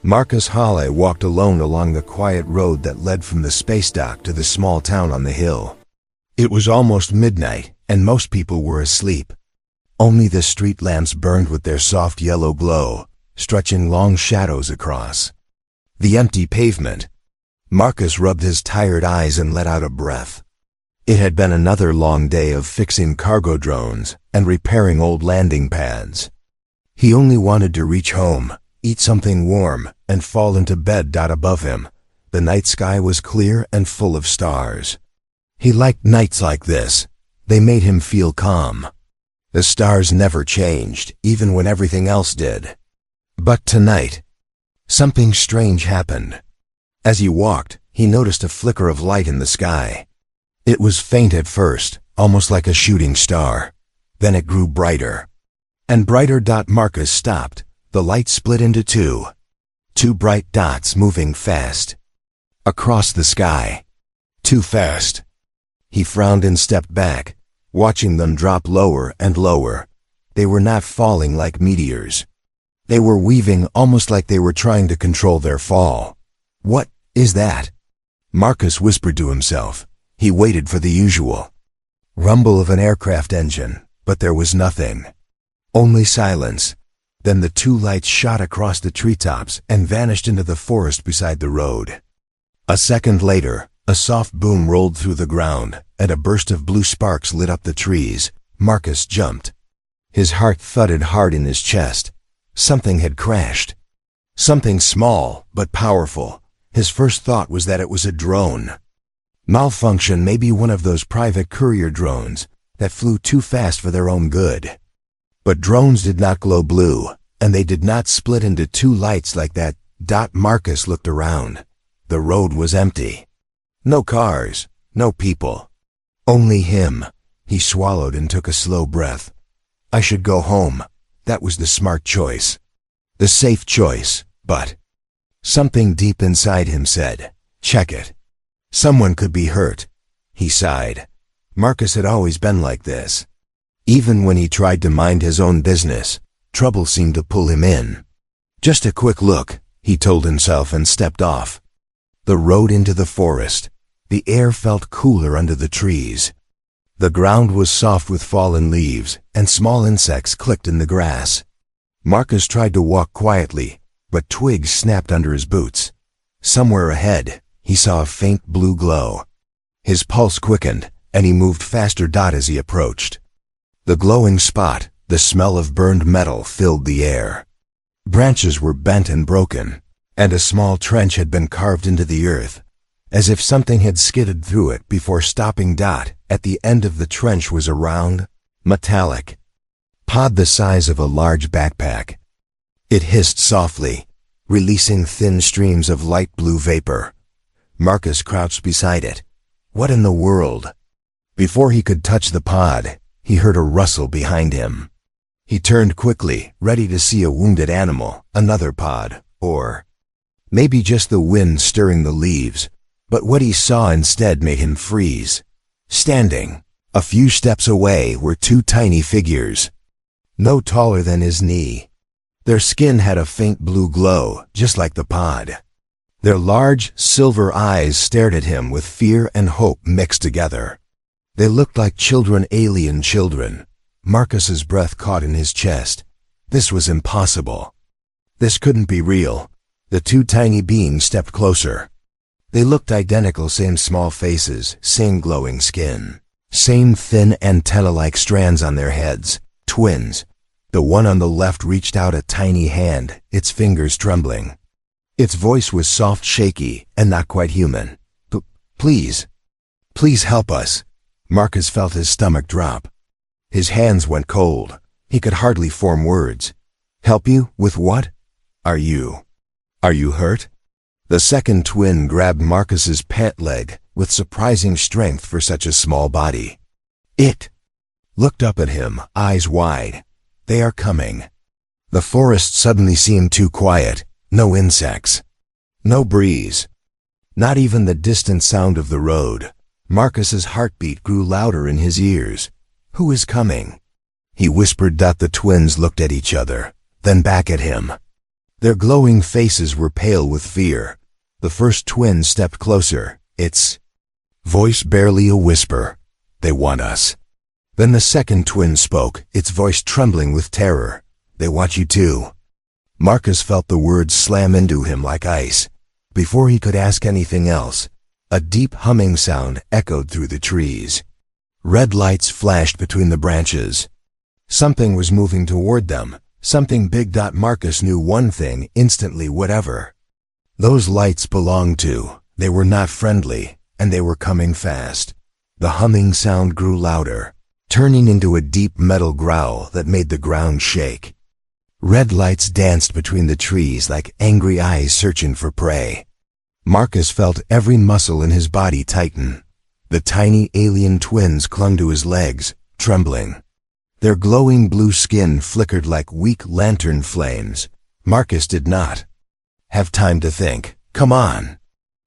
Marcus Halle walked alone along the quiet road that led from the space dock to the small town on the hill. It was almost midnight, and most people were asleep. Only the street lamps burned with their soft yellow glow, stretching long shadows across the empty pavement. Marcus rubbed his tired eyes and let out a breath. It had been another long day of fixing cargo drones and repairing old landing pads. He only wanted to reach home, eat something warm, and fall into bed. Above him, the night sky was clear and full of stars. He liked nights like this. They made him feel calm. The stars never changed, even when everything else did. But tonight, something strange happened. As he walked, he noticed a flicker of light in the sky. It was faint at first, almost like a shooting star. Then it grew brighter and brighter. Marcus stopped. The light split into two bright dots moving fast across the sky. Too fast. He frowned and stepped back, watching them drop lower and lower. They were not falling like meteors. They were weaving, almost like they were trying to control their fall. "What is that?" Marcus whispered to himself. He waited for the usual rumble of an aircraft engine, but there was nothing. Only silence. Then the two lights shot across the treetops and vanished into the forest beside the road. A second later, a soft boom rolled through the ground, and a burst of blue sparks lit up the trees. Marcus jumped. His heart thudded hard in his chest. Something had crashed. Something small, but powerful. His first thought was that it was a drone. Malfunction, maybe one of those private courier drones that flew too fast for their own good. But drones did not glow blue, and they did not split into two lights like that. Marcus looked around. The road was empty. No cars, no people. Only him. He swallowed and took a slow breath. I should go home. That was the smart choice. The safe choice, but something deep inside him said, check it. Someone could be hurt. He sighed. Marcus had always been like this. Even when he tried to mind his own business, trouble seemed to pull him in. Just a quick look, he told himself, and stepped off the road into the forest. The air felt cooler under the trees. The ground was soft with fallen leaves, and small insects clicked in the grass. Marcus tried to walk quietly, but twigs snapped under his boots. Somewhere ahead, he saw a faint blue glow. His pulse quickened, and he moved faster. As he approached the glowing spot, the smell of burned metal filled the air. Branches were bent and broken, and a small trench had been carved into the earth, as if something had skidded through it before stopping. At the end of the trench was a round, metallic pod the size of a large backpack. It hissed softly, releasing thin streams of light blue vapor. Marcus crouched beside it. What in the world? Before he could touch the pod, he heard a rustle behind him. He turned quickly, ready to see a wounded animal, another pod, or maybe just the wind stirring the leaves. But what he saw instead made him freeze. Standing a few steps away were two tiny figures, no taller than his knee. Their skin had a faint blue glow, just like the pod. Their large, silver eyes stared at him with fear and hope mixed together. They looked like children, alien children. Marcus's breath caught in his chest. This was impossible. This couldn't be real. The two tiny beings stepped closer. They looked identical, same small faces, same glowing skin, same thin antenna-like strands on their heads. Twins. The one on the left reached out a tiny hand, its fingers trembling. Its voice was soft, shaky, and not quite human. Please help us." Marcus felt his stomach drop. His hands went cold. He could hardly form words. "Help you? With what? Are you hurt?" The second twin grabbed Marcus's pant leg with surprising strength for such a small body. It looked up at him, eyes wide. "They are coming." The forest suddenly seemed too quiet. No insects. No breeze. Not even the distant sound of the road. Marcus's heartbeat grew louder in his ears. "Who is coming?" he whispered. The twins looked at each other, then back at him. Their glowing faces were pale with fear. The first twin stepped closer, its voice barely a whisper. "They want us." Then the second twin spoke, its voice trembling with terror. "They want you too." Marcus felt the words slam into him like ice. Before he could ask anything else, a deep humming sound echoed through the trees. Red lights flashed between the branches. Something was moving toward them, something big. Marcus knew one thing instantly: whatever those lights belonged to, they were not friendly, and they were coming fast. The humming sound grew louder, turning into a deep metal growl that made the ground shake. Red lights danced between the trees like angry eyes searching for prey. Marcus felt every muscle in his body tighten. The tiny alien twins clung to his legs, trembling. Their glowing blue skin flickered like weak lantern flames. Marcus did not have time to think. "Come on,"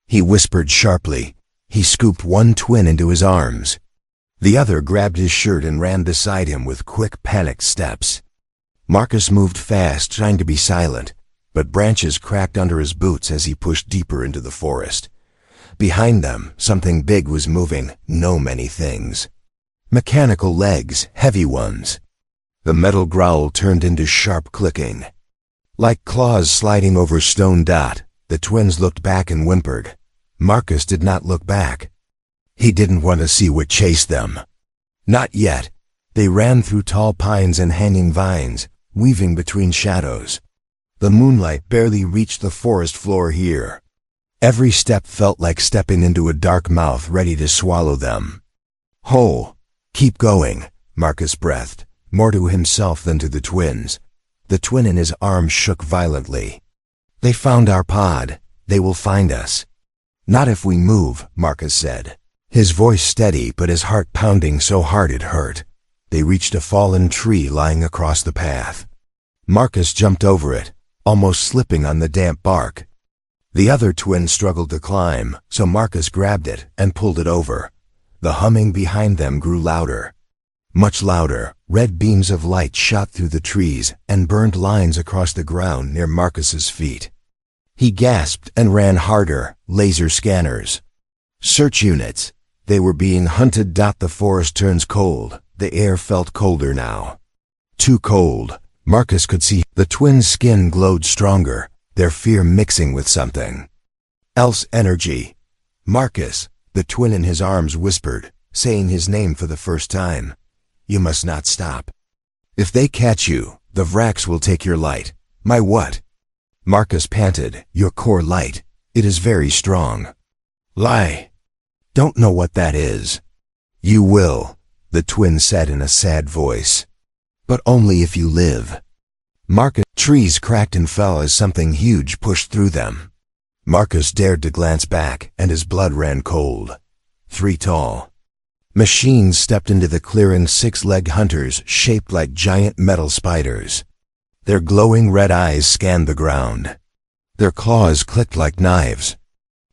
he whispered sharply. He scooped one twin into his arms. The other grabbed his shirt and ran beside him with quick, panicked steps. Marcus moved fast, trying to be silent, but branches cracked under his boots as he pushed deeper into the forest. Behind them, something big was moving. Many things. Mechanical legs, heavy ones. The metal growl turned into sharp clicking. Like claws sliding over stone. The twins looked back and whimpered. Marcus did not look back. He didn't want to see what chased them. Not yet. They ran through tall pines and hanging vines, weaving between shadows. The moonlight barely reached the forest floor here. Every step felt like stepping into a dark mouth ready to swallow them. "Ho! Keep going," Marcus breathed, more to himself than to the twins. The twin in his arms shook violently. "They found our pod. They will find us." "Not if we move," Marcus said, his voice steady but his heart pounding so hard it hurt. They reached a fallen tree lying across the path. Marcus jumped over it, almost slipping on the damp bark. The other twin struggled to climb, so Marcus grabbed it and pulled it over. The humming behind them grew louder. Much louder. Red beams of light shot through the trees and burned lines across the ground near Marcus's feet. He gasped and ran harder. Laser scanners. Search units. They were being hunted. The forest turns cold. The air felt colder now. Too cold. Marcus could see the twins' skin glowed stronger, their fear mixing with something else. Energy. "Marcus," the twin in his arms whispered, saying his name for the first time. "You must not stop. If they catch you, the Vraks will take your light." "My what?" Marcus panted. "Your core light. It is very strong." "Lie. Don't know what that is." "You will," the twin said in a sad voice. "But only if you live." Marcus' trees cracked and fell as something huge pushed through them. Marcus dared to glance back, and his blood ran cold. 3 tall machines stepped into the clearing. 6-legged hunters shaped like giant metal spiders. Their glowing red eyes scanned the ground. Their claws clicked like knives.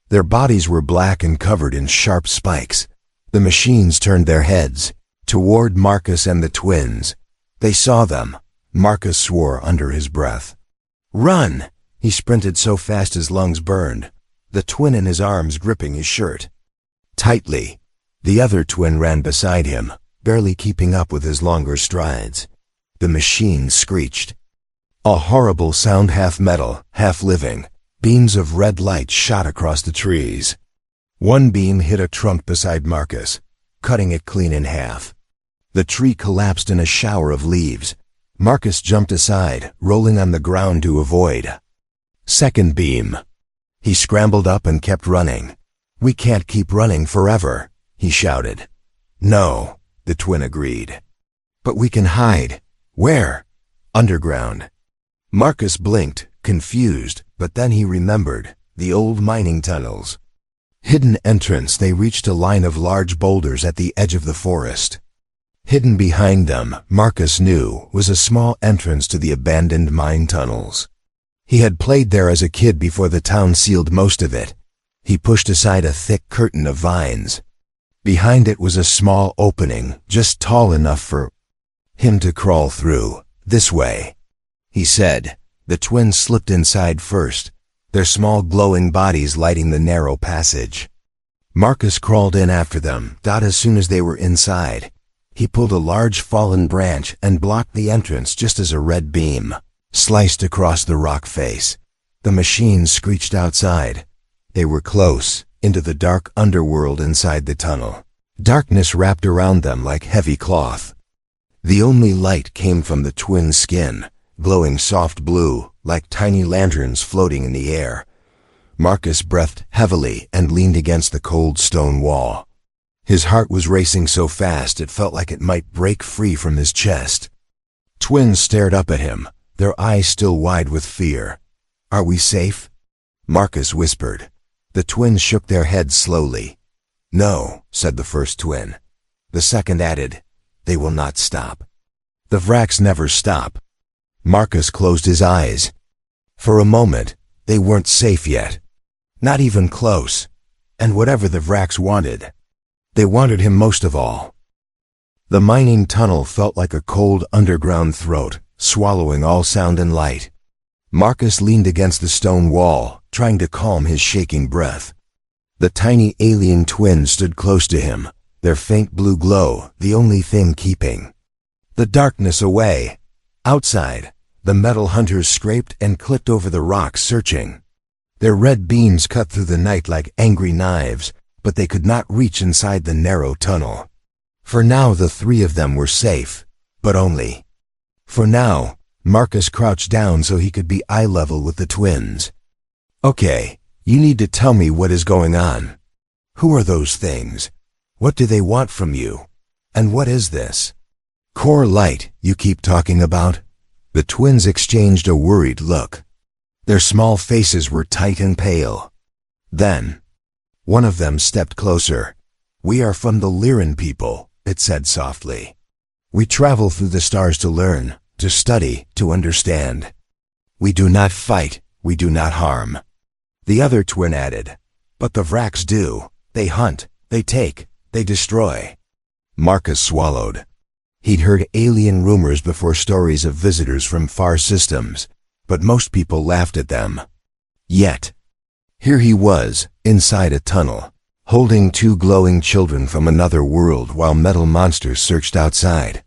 Their bodies were black and covered in sharp spikes. The machines turned their heads toward Marcus and the twins. They saw them. Marcus swore under his breath. "Run!" He sprinted so fast his lungs burned, the twin in his arms gripping his shirt tightly. The other twin ran beside him, barely keeping up with his longer strides. The machine screeched. A horrible sound, half metal, half living. Beams of red light shot across the trees. One beam hit a trunk beside Marcus, cutting it clean in half. The tree collapsed in a shower of leaves. Marcus jumped aside, rolling on the ground to avoid. Second beam. He scrambled up and kept running. "We can't keep running forever," he shouted. "No," the twin agreed. "But we can hide." "Where?" "Underground." Marcus blinked, confused, but then he remembered the old mining tunnels. Hidden entrance. They reached a line of large boulders at the edge of the forest. Hidden behind them, Marcus knew, was a small entrance to the abandoned mine tunnels. He had played there as a kid before the town sealed most of it. He pushed aside a thick curtain of vines. Behind it was a small opening, just tall enough for him to crawl through. "This way," he said. The twins slipped inside first, their small glowing bodies lighting the narrow passage. Marcus crawled in after them. As soon as they were inside, he pulled a large fallen branch and blocked the entrance just as a red beam sliced across the rock face. The machines screeched outside. They were close, into the dark underworld inside the tunnel. Darkness wrapped around them like heavy cloth. The only light came from the twins' skin, glowing soft blue, like tiny lanterns floating in the air. Marcus breathed heavily and leaned against the cold stone wall. His heart was racing so fast it felt like it might break free from his chest. Twins stared up at him, their eyes still wide with fear. "Are we safe?" Marcus whispered. The twins shook their heads slowly. "No," said the first twin. The second added, "They will not stop." The Vraks never stop. Marcus closed his eyes. For a moment, they weren't safe yet. Not even close. And whatever the Vraks wanted, they wanted him most of all. The mining tunnel felt like a cold underground throat, swallowing all sound and light. Marcus leaned against the stone wall, trying to calm his shaking breath. The tiny alien twins stood close to him, their faint blue glow the only thing keeping the darkness away. Outside, the metal hunters scraped and clipped over the rocks searching. Their red beams cut through the night like angry knives, but they could not reach inside the narrow tunnel. For now the three of them were safe, but only for now. Marcus crouched down so he could be eye level with the twins. "Okay, you need to tell me what is going on. Who are those things? What do they want from you? And what is this core light you keep talking about?" The twins exchanged a worried look. Their small faces were tight and pale. Then, one of them stepped closer. "We are from the Lyran people," it said softly. "We travel through the stars to learn, to study, to understand. We do not fight, we do not harm." The other twin added, "But the Vraks do. They hunt, they take, they destroy." Marcus swallowed. He'd heard alien rumors before, stories of visitors from far systems, but most people laughed at them. Yet, here he was, inside a tunnel, holding two glowing children from another world while metal monsters searched outside.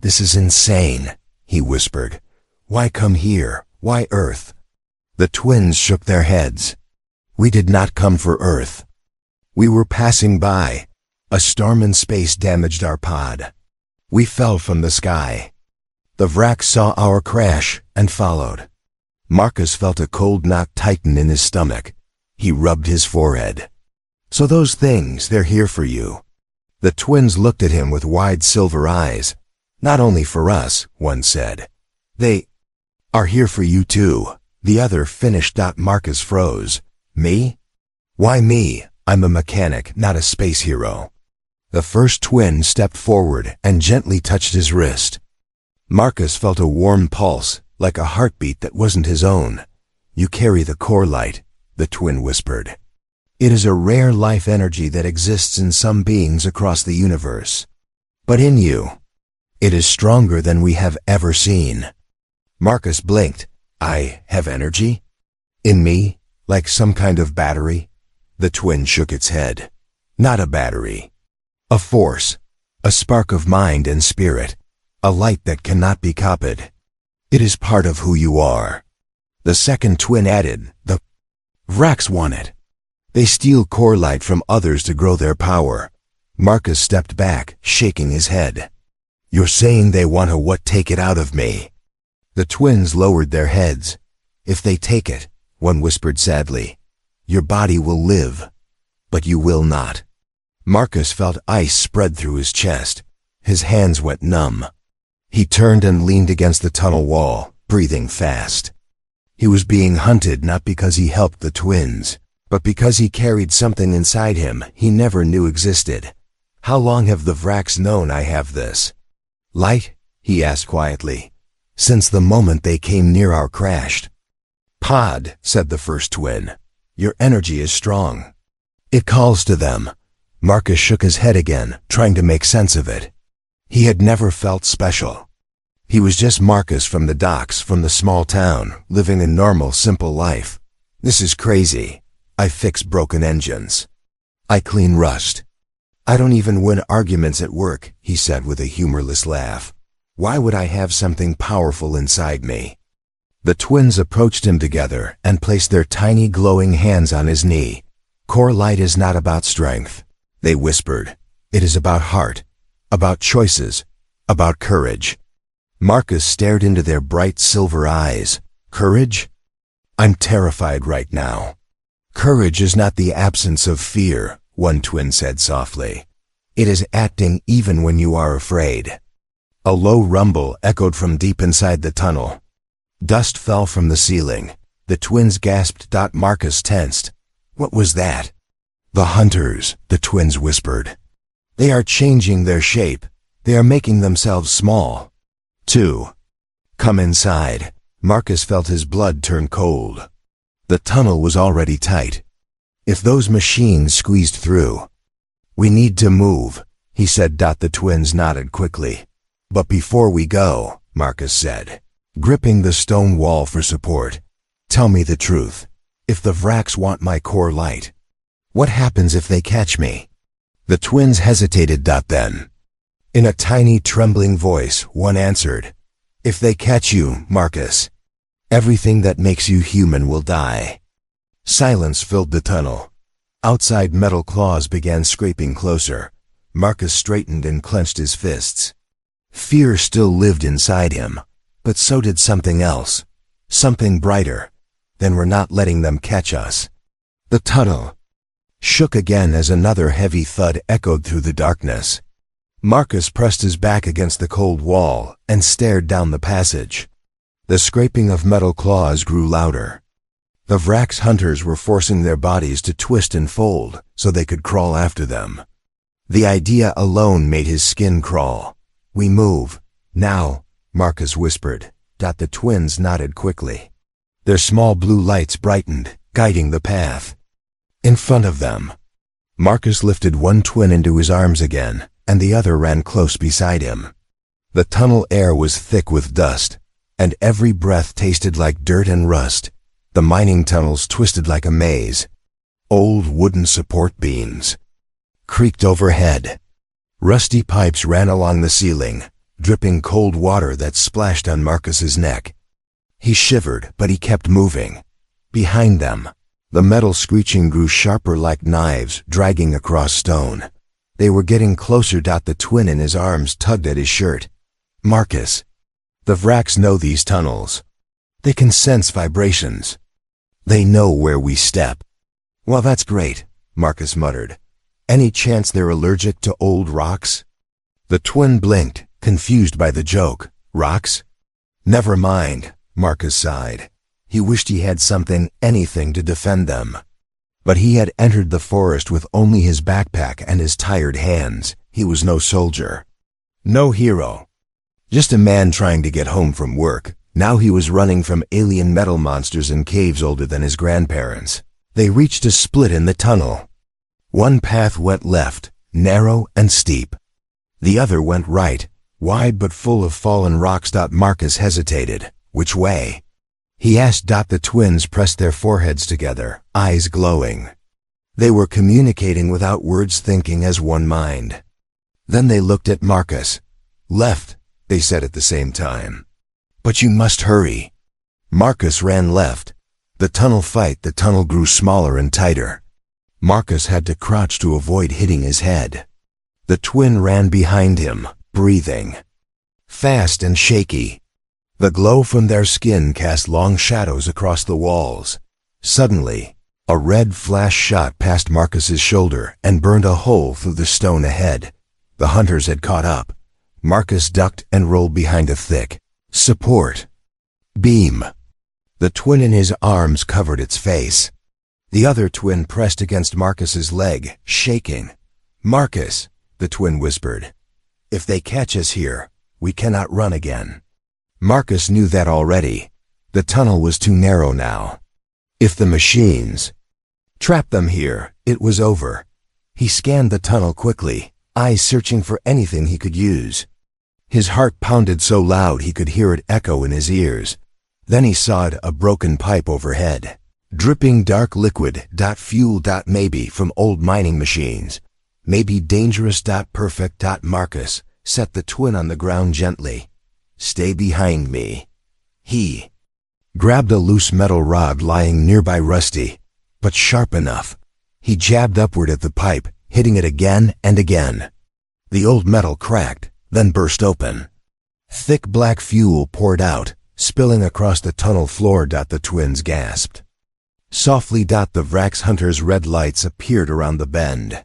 "This is insane," he whispered. "Why come here? Why Earth?" The twins shook their heads. "We did not come for Earth. We were passing by. A storm in space damaged our pod. We fell from the sky. The Vraks saw our crash and followed." Marcus felt a cold knot tighten in his stomach. He rubbed his forehead. "So those things, they're here for you." The twins looked at him with wide silver eyes. "Not only for us," one said. "They are here for you too," the other finished. Marcus froze. "Me? Why me? I'm a mechanic, not a space hero." The first twin stepped forward and gently touched his wrist. Marcus felt a warm pulse, like a heartbeat that wasn't his own. "You carry the core light," the twin whispered. "It is a rare life energy that exists in some beings across the universe. But in you, it is stronger than we have ever seen." Marcus blinked. "I have energy? In me? Like some kind of battery?" The twin shook its head. "Not a battery. A force. A spark of mind and spirit. A light that cannot be copied. It is part of who you are." The second twin added, "The Vraks want it. They steal core light from others to grow their power." Marcus stepped back, shaking his head. "You're saying they want to what? Take it out of me?" The twins lowered their heads. "If they take it," one whispered sadly, "your body will live, but you will not." Marcus felt ice spread through his chest. His hands went numb. He turned and leaned against the tunnel wall, breathing fast. He was being hunted not because he helped the twins, but because he carried something inside him he never knew existed. "How long have the Vraks known I have this light?" he asked quietly. "Since the moment they came near our crashed pod," said the first twin. "Your energy is strong. It calls to them." Marcus shook his head again, trying to make sense of it. He had never felt special. He was just Marcus from the docks, from the small town, living a normal, simple life. This is crazy. I fix broken engines. I clean rust. I don't even win arguments at work, he said with a humorless laugh. Why would I have something powerful inside me? The twins approached him together and placed their tiny glowing hands on his knee. Core light is not about strength, they whispered. It is about heart, about choices, about courage. Marcus stared into their bright silver eyes. Courage? I'm terrified right now. Courage is not the absence of fear, one twin said softly. It is acting even when you are afraid. A low rumble echoed from deep inside the tunnel. Dust fell from the ceiling. The twins gasped. Marcus tensed. What was that? The hunters, the twins whispered. They are changing their shape. They are making themselves small. 2. Come inside. Marcus felt his blood turn cold. The tunnel was already tight. If those machines squeezed through. We need to move, he said. The twins nodded quickly. But before we go, Marcus said, gripping the stone wall for support, tell me the truth. If the Vraks want my core light, what happens if they catch me? The twins hesitated. Then, in a tiny trembling voice, one answered, if they catch you, Marcus, everything that makes you human will die. Silence filled the tunnel. Outside, metal claws began scraping closer. Marcus straightened and clenched his fists. Fear still lived inside him, but so did something else, something brighter. Then we're not letting them catch us. The tunnel shook again as another heavy thud echoed through the darkness. Marcus pressed his back against the cold wall and stared down the passage. The scraping of metal claws grew louder. The Vraks hunters were forcing their bodies to twist and fold so they could crawl after them. The idea alone made his skin crawl. We move. Now, Marcus whispered. The twins nodded quickly. Their small blue lights brightened, guiding the path. In front of them, Marcus lifted one twin into his arms again, and the other ran close beside him. The tunnel air was thick with dust, and every breath tasted like dirt and rust. The mining tunnels twisted like a maze. Old wooden support beams creaked overhead. Rusty pipes ran along the ceiling, dripping cold water that splashed on Marcus's neck. He shivered, but he kept moving. Behind them, the metal screeching grew sharper like knives dragging across stone. They were getting closer. The twin in his arms tugged at his shirt. Marcus, the Vraks know these tunnels. They can sense vibrations. They know where we step. Well, that's great, Marcus muttered. Any chance they're allergic to old rocks? The twin blinked, confused by the joke. Rocks? Never mind, Marcus sighed. He wished he had something, anything to defend them. But he had entered the forest with only his backpack and his tired hands. He was no soldier. No hero. Just a man trying to get home from work. Now he was running from alien metal monsters in caves older than his grandparents. They reached a split in the tunnel. One path went left, narrow and steep. The other went right, wide but full of fallen rocks. Marcus hesitated. Which way? He asked. The twins pressed their foreheads together, eyes glowing. They were communicating without words, thinking as one mind. Then they looked at Marcus. Left, they said at the same time. But you must hurry. Marcus ran left. The tunnel grew smaller and tighter. Marcus had to crouch to avoid hitting his head. The twin ran behind him, breathing fast and shaky. The glow from their skin cast long shadows across the walls. Suddenly, a red flash shot past Marcus's shoulder and burned a hole through the stone ahead. The hunters had caught up. Marcus ducked and rolled behind a thick support beam. The twin in his arms covered its face. The other twin pressed against Marcus's leg, shaking. Marcus, the twin whispered, if they catch us here, we cannot run again. Marcus knew that already. The tunnel was too narrow now. If the machines trapped them here, it was over. He scanned the tunnel quickly, eyes searching for anything he could use. His heart pounded so loud he could hear it echo in his ears. Then he sawed a broken pipe overhead. Dripping dark liquid. Fuel. Maybe from old mining machines. Maybe dangerous. Perfect. Marcus set the twin on the ground gently. Stay behind me. He grabbed a loose metal rod lying nearby, rusty, but sharp enough. He jabbed upward at the pipe, hitting it again and again. The old metal cracked, then burst open. Thick black fuel poured out, spilling across the tunnel floor. The twins gasped. Softly. The Vrax hunter's red lights appeared around the bend.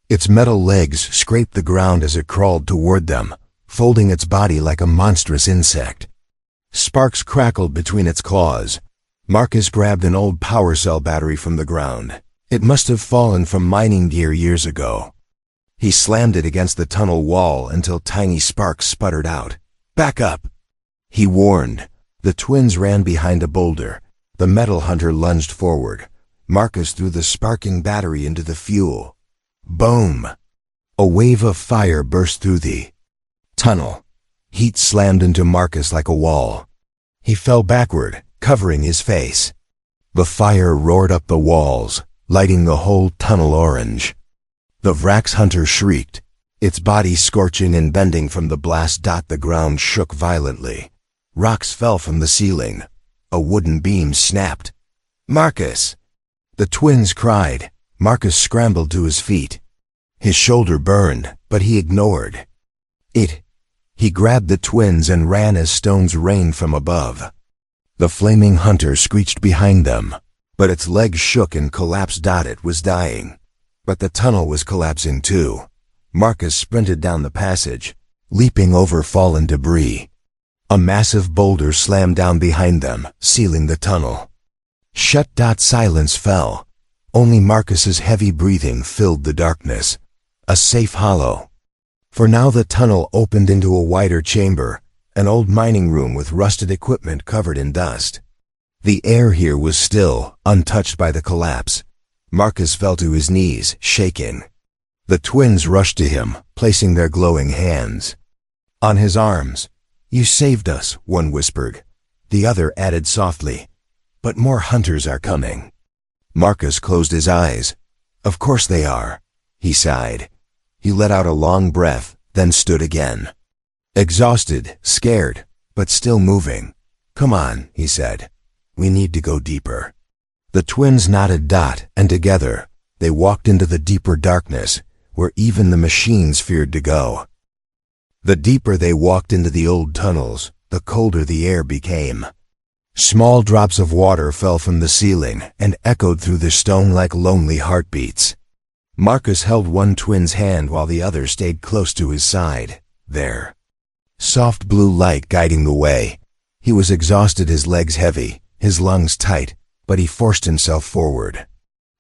Its metal legs scraped the ground as it crawled toward them, folding its body like a monstrous insect. Sparks crackled between its claws. Marcus grabbed an old power cell battery from the ground. It must have fallen from mining gear years ago. He slammed it against the tunnel wall until tiny sparks sputtered out. Back up, he warned. The twins ran behind a boulder. The metal hunter lunged forward. Marcus threw the sparking battery into the fuel. Boom! A wave of fire burst through the tunnel. Heat slammed into Marcus like a wall. He fell backward, covering his face. The fire roared up the walls, lighting the whole tunnel orange. The Vrax hunter shrieked, its body scorching and bending from the blast. The ground shook violently. Rocks fell from the ceiling. A wooden beam snapped. Marcus! The twins cried. Marcus scrambled to his feet. His shoulder burned, but he ignored it. He grabbed the twins and ran as stones rained from above. The flaming hunter screeched behind them, but its legs shook and collapsed. It was dying, but the tunnel was collapsing too. Marcus sprinted down the passage, leaping over fallen debris. A massive boulder slammed down behind them, sealing the tunnel. Shut. Silence fell. Only Marcus's heavy breathing filled the darkness. A safe hollow. For now the tunnel opened into a wider chamber, an old mining room with rusted equipment covered in dust. The air here was still, untouched by the collapse. Marcus fell to his knees, shaking. The twins rushed to him, placing their glowing hands on his arms. You saved us, one whispered. The other added softly, but more hunters are coming. Marcus closed his eyes. Of course they are, he sighed. He let out a long breath, then stood again. Exhausted, scared, but still moving. Come on, he said. We need to go deeper. The twins nodded. And together, they walked into the deeper darkness, where even the machines feared to go. The deeper they walked into the old tunnels, the colder the air became. Small drops of water fell from the ceiling and echoed through the stone like lonely heartbeats. Marcus held one twin's hand while the other stayed close to his side, there. Soft blue light guiding the way. He was exhausted, his legs heavy, his lungs tight, but he forced himself forward.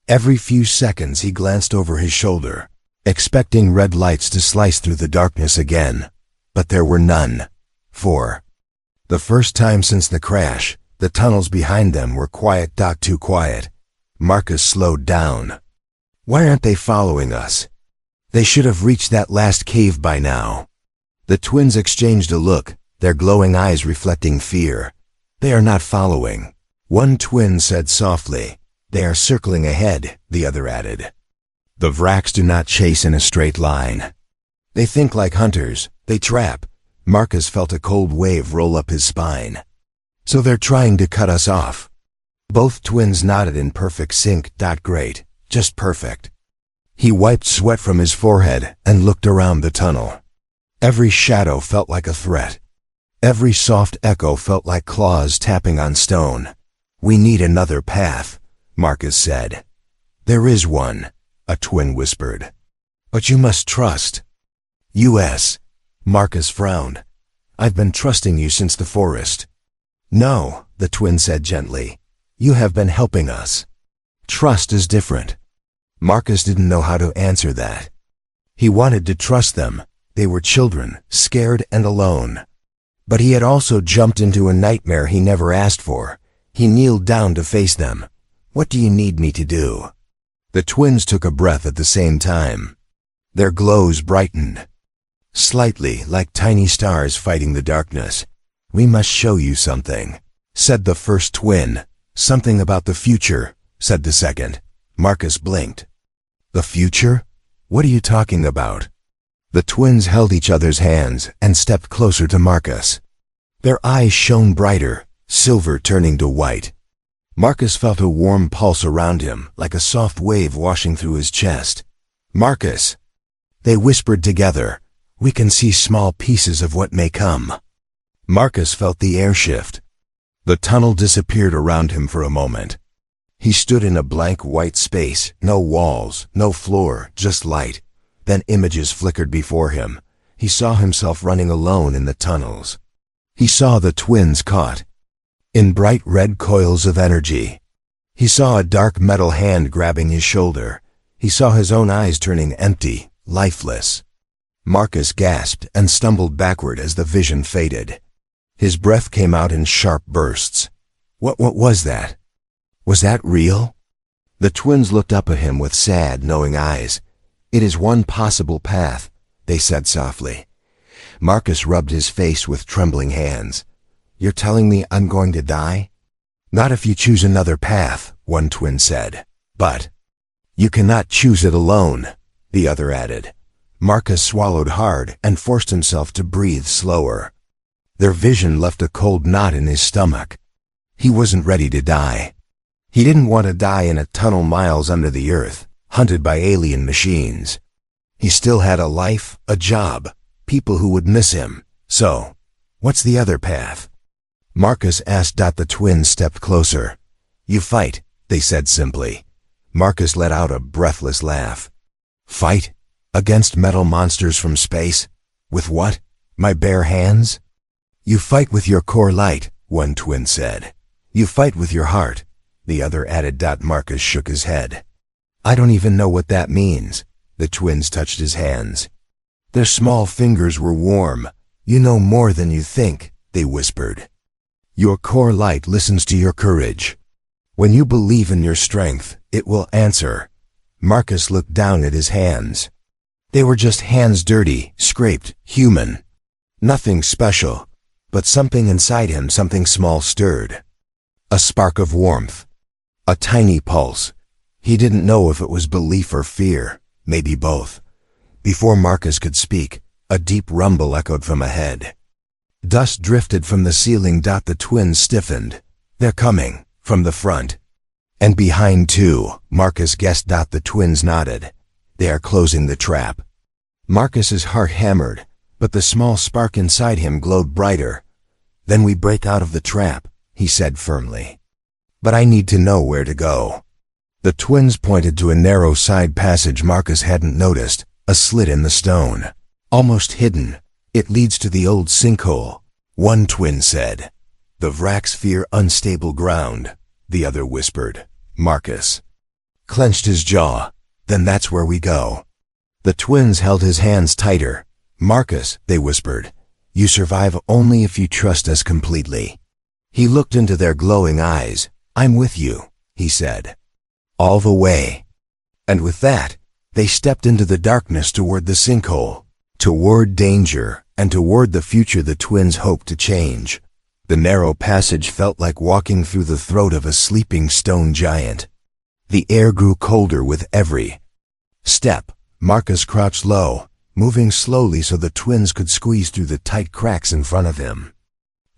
Every few seconds he glanced over his shoulder, expecting red lights to slice through the darkness again. But there were none. For the first time since the crash, the tunnels behind them were quiet. Too quiet. Marcus slowed down. Why aren't they following us? They should have reached that last cave by now. The twins exchanged a look, their glowing eyes reflecting fear. They are not following. One twin said softly. They are circling ahead, the other added. The Vrax do not chase in a straight line. They think like hunters, they trap. Marcus felt a cold wave roll up his spine. So they're trying to cut us off. Both twins nodded in perfect sync. Great, just perfect. He wiped sweat from his forehead and looked around the tunnel. Every shadow felt like a threat. Every soft echo felt like claws tapping on stone. We need another path, Marcus said. There is one, a twin whispered. But you must trust. U.S. Marcus frowned. I've been trusting you since the forest. No, the twin said gently. You have been helping us. Trust is different. Marcus didn't know how to answer that. He wanted to trust them. They were children, scared and alone. But he had also jumped into a nightmare he never asked for. He kneeled down to face them. What do you need me to do? The twins took a breath at the same time. Their glows brightened. slightly like tiny stars fighting the darkness. "We must show you something," said the first twin. "Something about the future," said the second. Marcus blinked. "The future? What are you talking about?" The twins held each other's hands and stepped closer to Marcus. Their eyes shone brighter, silver turning to white. Marcus felt a warm pulse around him, like a soft wave washing through his chest. "Marcus," they whispered together, "we can see small pieces of what may come." Marcus felt the air shift. The tunnel disappeared around him for a moment. He stood in a blank white space, no walls, no floor, just light. Then images flickered before him. He saw himself running alone in the tunnels. He saw the twins caught in bright red coils of energy. He saw a dark metal hand grabbing his shoulder. He saw his own eyes turning empty, lifeless. Marcus gasped and stumbled backward as the vision faded. His breath came out in sharp bursts. What was that? Was that real? The twins looked up at him with sad, knowing eyes. "It is one possible path," they said softly. Marcus rubbed his face with trembling hands. "You're telling me I'm going to die?" "Not if you choose another path," one twin said. "But you cannot choose it alone," the other added. Marcus swallowed hard and forced himself to breathe slower. Their vision left a cold knot in his stomach. He wasn't ready to die. He didn't want to die in a tunnel miles under the earth, hunted by alien machines. He still had a life, a job, people who would miss him. So, what's the other path? Marcus asked. The twins stepped closer. "You fight," they said simply. Marcus let out a breathless laugh. "Fight? Against metal monsters from space? With what? My bare hands?" "You fight with your core light," one twin said. "You fight with your heart," the other added. Marcus shook his head. "I don't even know what that means." The twins touched his hands. Their small fingers were warm. "You know more than you think," they whispered. "Your core light listens to your courage. When you believe in your strength, it will answer." Marcus looked down at his hands. They were just hands, dirty, scraped, human. Nothing special, but something inside him, something small stirred. A spark of warmth. A tiny pulse. He didn't know if it was belief or fear, maybe both. Before Marcus could speak, a deep rumble echoed from ahead. Dust drifted from the ceiling. The twins stiffened. "They're coming, from the front." "And behind too," Marcus guessed. The twins nodded. "They are closing the trap." Marcus's heart hammered, but the small spark inside him glowed brighter. "Then we break out of the trap," he said firmly. "But I need to know where to go." The twins pointed to a narrow side passage Marcus hadn't noticed, a slit in the stone. "Almost hidden. It leads to the old sinkhole," one twin said. "The Vraks fear unstable ground," the other whispered. Marcus clenched his jaw. "Then that's where we go." The twins held his hands tighter. "Marcus," they whispered, "you survive only if you trust us completely." He looked into their glowing eyes. "I'm with you," he said. "All the way." And with that, they stepped into the darkness toward the sinkhole, toward danger, and toward the future the twins hoped to change. The narrow passage felt like walking through the throat of a sleeping stone giant. The air grew colder with every step. Marcus crouched low, moving slowly so the twins could squeeze through the tight cracks in front of him.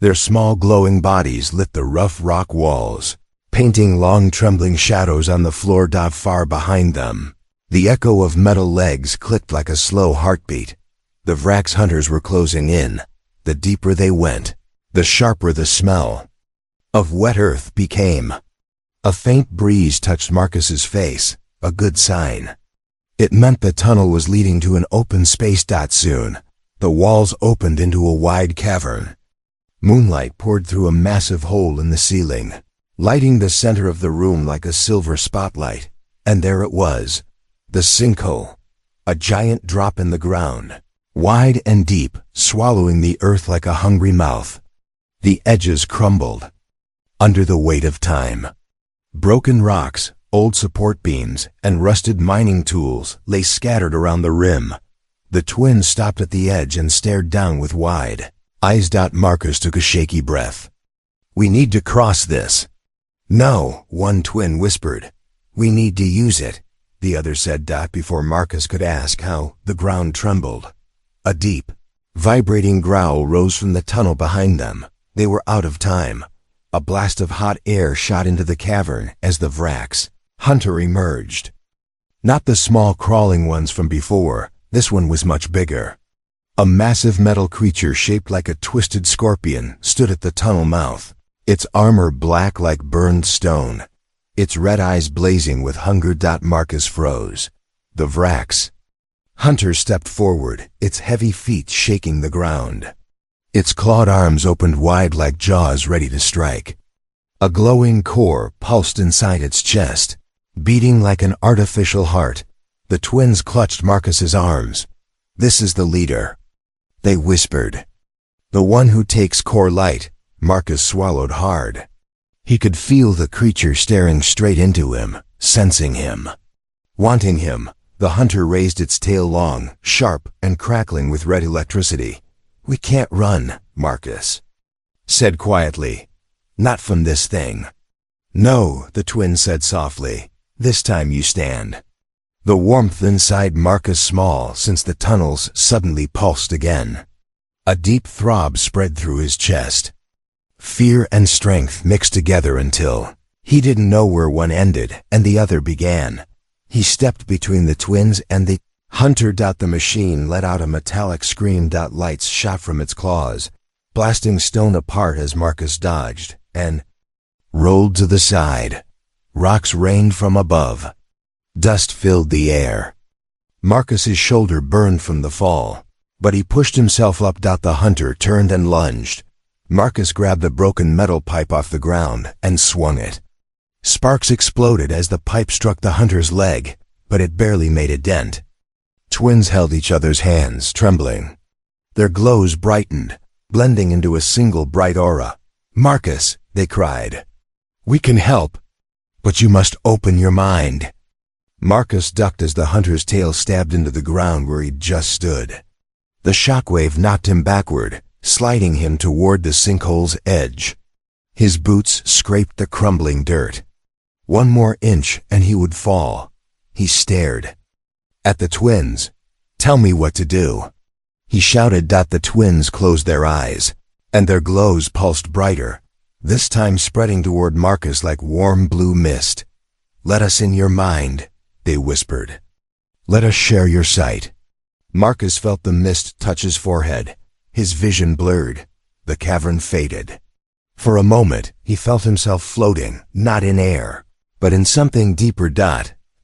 Their small glowing bodies lit the rough rock walls, painting long trembling shadows on the floor far behind them. The echo of metal legs clicked like a slow heartbeat. The Vraks hunters were closing in. The deeper they went, the sharper the smell of wet earth became. A faint breeze touched Marcus's face, a good sign. It meant the tunnel was leading to an open space. Soon, the walls opened into a wide cavern. Moonlight poured through a massive hole in the ceiling, lighting the center of the room like a silver spotlight. And there it was, the sinkhole, a giant drop in the ground, wide and deep, swallowing the earth like a hungry mouth. The edges crumbled under the weight of time. Broken rocks, old support beams, and rusted mining tools lay scattered around the rim. The twins stopped at the edge and stared down with wide eyes. Marcus took a shaky breath. "We need to cross this." "No," one twin whispered. "We need to use it," the other said. Before Marcus could ask how, the ground trembled. A deep, vibrating growl rose from the tunnel behind them. They were out of time. A blast of hot air shot into the cavern as the Vrax hunter emerged. Not the small crawling ones from before, this one was much bigger. A massive metal creature shaped like a twisted scorpion stood at the tunnel mouth, its armor black like burned stone, its red eyes blazing with hunger. Marcus froze. The Vrax hunter stepped forward, its heavy feet shaking the ground. Its clawed arms opened wide like jaws ready to strike. A glowing core pulsed inside its chest, beating like an artificial heart. The twins clutched Marcus's arms. "This is the leader," they whispered. "The one who takes core light." Marcus swallowed hard. He could feel the creature staring straight into him, sensing him, wanting him. The hunter raised its tail long, sharp, and crackling with red electricity. "We can't run," Marcus said quietly. "Not from this thing." "No," the twin said softly. "This time you stand." The warmth inside Marcus small since the tunnels suddenly pulsed again. A deep throb spread through his chest. Fear and strength mixed together until he didn't know where one ended and the other began. He stepped between the twins and the hunter. The machine let out a metallic scream. Lights shot from its claws, blasting stone apart as Marcus dodged and rolled to the side. Rocks rained from above. Dust filled the air. Marcus's shoulder burned from the fall, but he pushed himself up. The hunter turned and lunged. Marcus grabbed a broken metal pipe off the ground and swung it. Sparks exploded as the pipe struck the hunter's leg, but it barely made a dent. Twins held each other's hands, trembling. Their glows brightened, blending into a single bright aura. "Marcus," they cried, "we can help, but you must open your mind." Marcus ducked as the hunter's tail stabbed into the ground where he'd just stood. The shockwave knocked him backward, sliding him toward the sinkhole's edge. His boots scraped the crumbling dirt. One more inch and he would fall. He stared at the twins. "Tell me what to do," he shouted. The twins closed their eyes, and their glows pulsed brighter, this time spreading toward Marcus like warm blue mist. "Let us in your mind," they whispered. "Let us share your sight." Marcus felt the mist touch his forehead. His vision blurred. The cavern faded. For a moment, he felt himself floating, not in air, but in something deeper.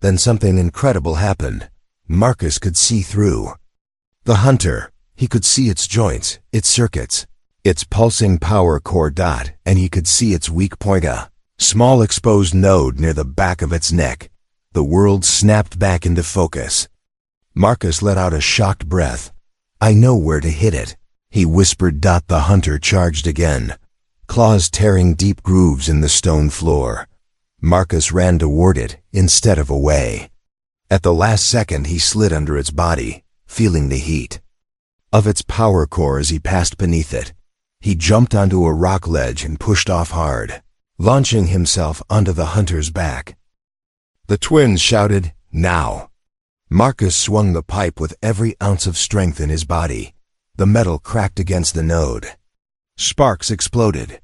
Then something incredible happened. Marcus could see through the hunter. He could see its joints, its circuits, its pulsing power core. And he could see its weak point, a small exposed node near the back of its neck. The world snapped back into focus. Marcus let out a shocked breath. "I know where to hit it," he whispered. The hunter charged again, claws tearing deep grooves in the stone floor. Marcus ran toward it instead of away. At the last second he slid under its body, feeling the heat of its power core as he passed beneath it. He jumped onto a rock ledge and pushed off hard, launching himself onto the hunter's back. The twins shouted, "Now!" Marcus swung the pipe with every ounce of strength in his body. The metal cracked against the node. Sparks exploded.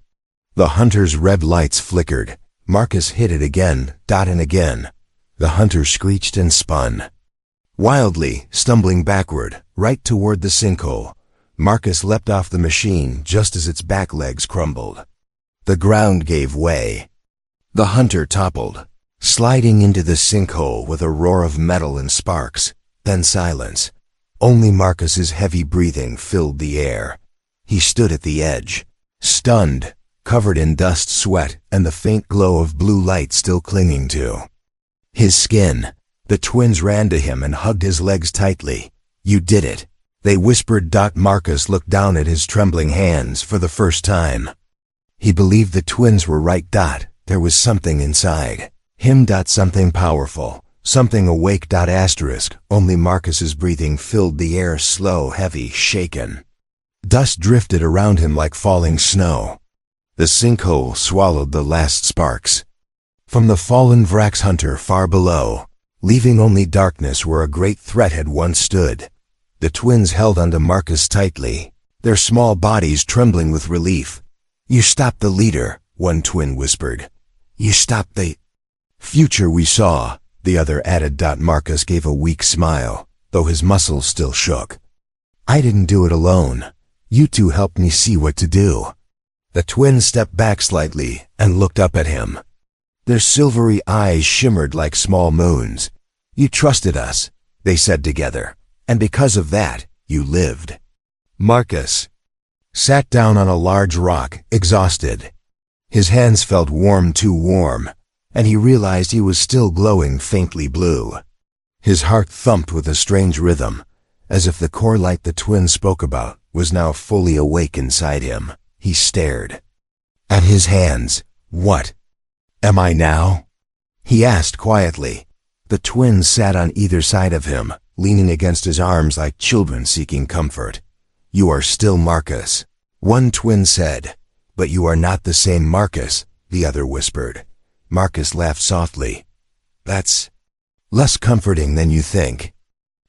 The hunter's red lights flickered. Marcus hit it again, and again. The hunter screeched and spun wildly, stumbling backward, right toward the sinkhole. Marcus leapt off the machine just as its back legs crumbled. The ground gave way. The hunter toppled, sliding into the sinkhole with a roar of metal and sparks, then silence. Only Marcus's heavy breathing filled the air. He stood at the edge, stunned, covered in dust, sweat, and the faint glow of blue light still clinging to his skin. The twins ran to him and hugged his legs tightly. "You did it," they whispered. Marcus looked down at his trembling hands for the first time. He believed the twins were right. There was something inside him. Something powerful, Something awake. Asterisk. Only Marcus's breathing filled the air, slow, heavy, shaken. Dust drifted around him like falling snow. The sinkhole swallowed the last sparks from the fallen Vrax hunter far below, leaving only darkness where a great threat had once stood. The twins held onto Marcus tightly, their small bodies trembling with relief. "You stopped the leader," one twin whispered. "You stopped the future we saw," the other added. Marcus gave a weak smile, though his muscles still shook. "I didn't do it alone. You two helped me see what to do." The twins stepped back slightly and looked up at him. Their silvery eyes shimmered like small moons. "You trusted us," they said together, "and because of that, you lived." Marcus sat down on a large rock, exhausted. His hands felt warm, too warm, and he realized he was still glowing faintly blue. His heart thumped with a strange rhythm, as if the core light the twins spoke about was now fully awake inside him. He stared at his hands. "What am I now?" he asked quietly. The twins sat on either side of him, leaning against his arms like children seeking comfort. "You are still Marcus," one twin said. "But you are not the same Marcus," the other whispered. Marcus laughed softly. "That's less comforting than you think."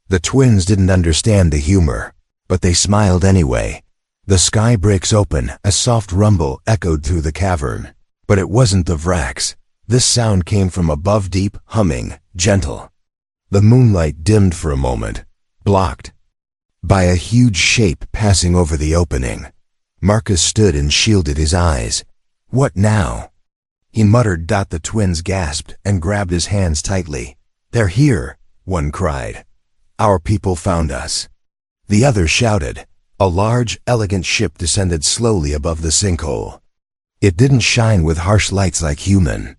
The twins didn't understand the humor, but they smiled anyway. The sky breaks open, a soft rumble echoed through the cavern. But it wasn't the Vrax. This sound came from above, deep, humming, gentle. The moonlight dimmed for a moment, blocked by a huge shape passing over the opening. Marcus stood and shielded his eyes. "What now?" he muttered. The twins gasped and grabbed his hands tightly. "They're here," one cried. "Our people found us," the other shouted. A large, elegant ship descended slowly above the sinkhole. It didn't shine with harsh lights like human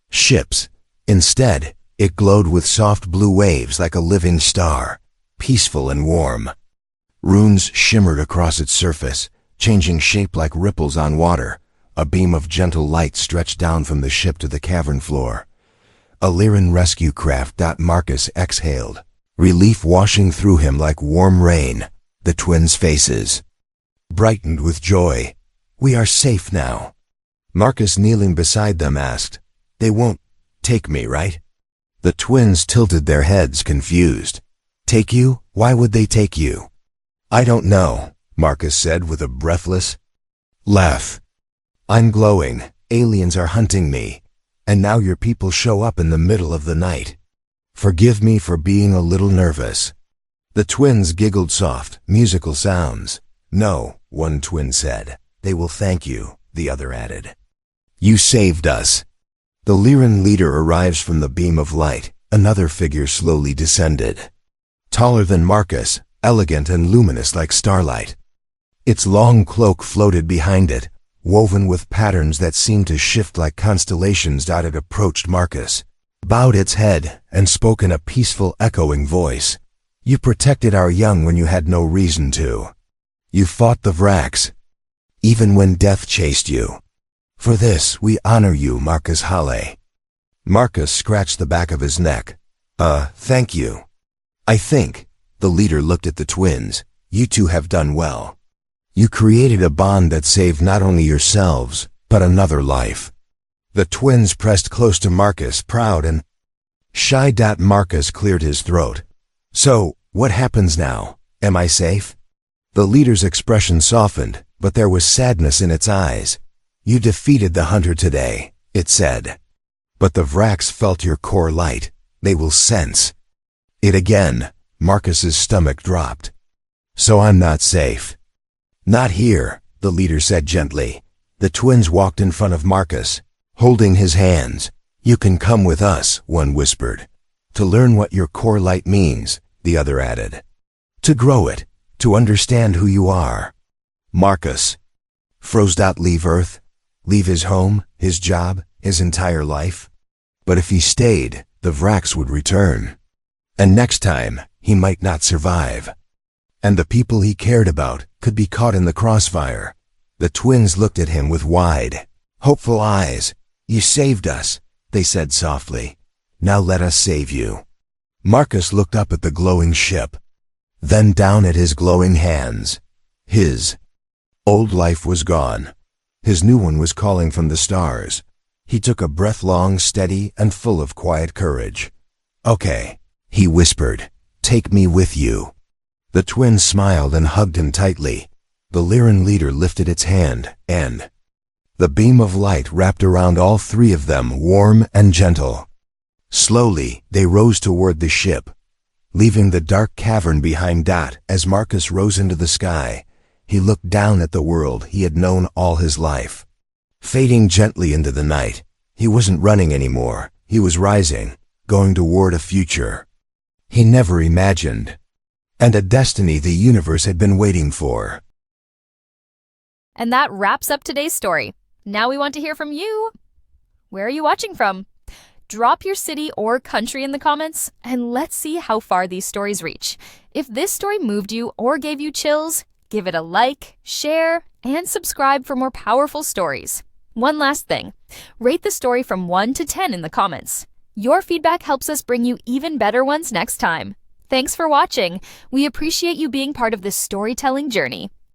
ships. Instead, it glowed with soft blue waves like a living star, peaceful and warm. Runes shimmered across its surface, changing shape like ripples on water. A beam of gentle light stretched down from the ship to the cavern floor. A Lyran rescue craft. Marcus exhaled, relief washing through him like warm rain. The twins' faces brightened with joy. "We are safe now." Marcus, kneeling beside them, asked, "They won't take me, right?" The twins tilted their heads, confused. "Take you? Why would they take you?" "I don't know," Marcus said with a breathless laugh. "I'm glowing. Aliens are hunting me. And now your people show up in the middle of the night. Forgive me for being a little nervous." The twins giggled soft, musical sounds. "No," one twin said. "They will thank you," the other added. "You saved us." The Lyran leader arrives from the beam of light. Another figure slowly descended. Taller than Marcus, elegant and luminous like starlight. Its long cloak floated behind it, woven with patterns that seemed to shift like constellations. It approached Marcus, bowed its head, and spoke in a peaceful, echoing voice. "You protected our young when you had no reason to. You fought the Vrax, even when death chased you. For this, we honor you, Marcus Hale." Marcus scratched the back of his neck. Thank you. "I think," the leader looked at the twins, "you two have done well. You created a bond that saved not only yourselves, but another life." The twins pressed close to Marcus, proud and shy. Marcus cleared his throat. "So, what happens now? Am I safe?" The leader's expression softened, but there was sadness in its eyes. "You defeated the hunter today," it said. "But the Vrax felt your core light. They will sense it again." Marcus's stomach dropped. "So I'm not safe." "Not here," the leader said gently. The twins walked in front of Marcus, holding his hands. "You can come with us," one whispered. "To learn what your core light means," the other added. "To grow it, to understand who you are." Marcus froze. Leave Earth? Leave his home, his job, his entire life? But if he stayed, the Vrax would return. And next time, he might not survive. And the people he cared about could be caught in the crossfire. The twins looked at him with wide, hopeful eyes. "You saved us," they said softly. Now let us save you." Marcus looked up at the glowing ship, then down at his glowing hands. His old life was gone. His new one was calling from the stars. He took a breath, long, steady, and full of quiet courage. "Okay," he whispered. "Take me with you." The twins smiled and hugged him tightly. The Lyran leader lifted its hand, and the beam of light wrapped around all three of them, warm and gentle. Slowly, they rose toward the ship, leaving the dark cavern behind. As Marcus rose into the sky, he looked down at the world he had known all his life. Fading gently into the night, he wasn't running anymore. He was rising, going toward a future he never imagined, and a destiny the universe had been waiting for. And that wraps up today's story. Now we want to hear from you. Where are you watching from? Drop your city or country in the comments, and let's see how far these stories reach. If this story moved you or gave you chills, give it a like, share, and subscribe for more powerful stories. One last thing, rate the story from 1 to 10 in the comments. Your feedback helps us bring you even better ones next time. Thanks for watching. We appreciate you being part of this storytelling journey.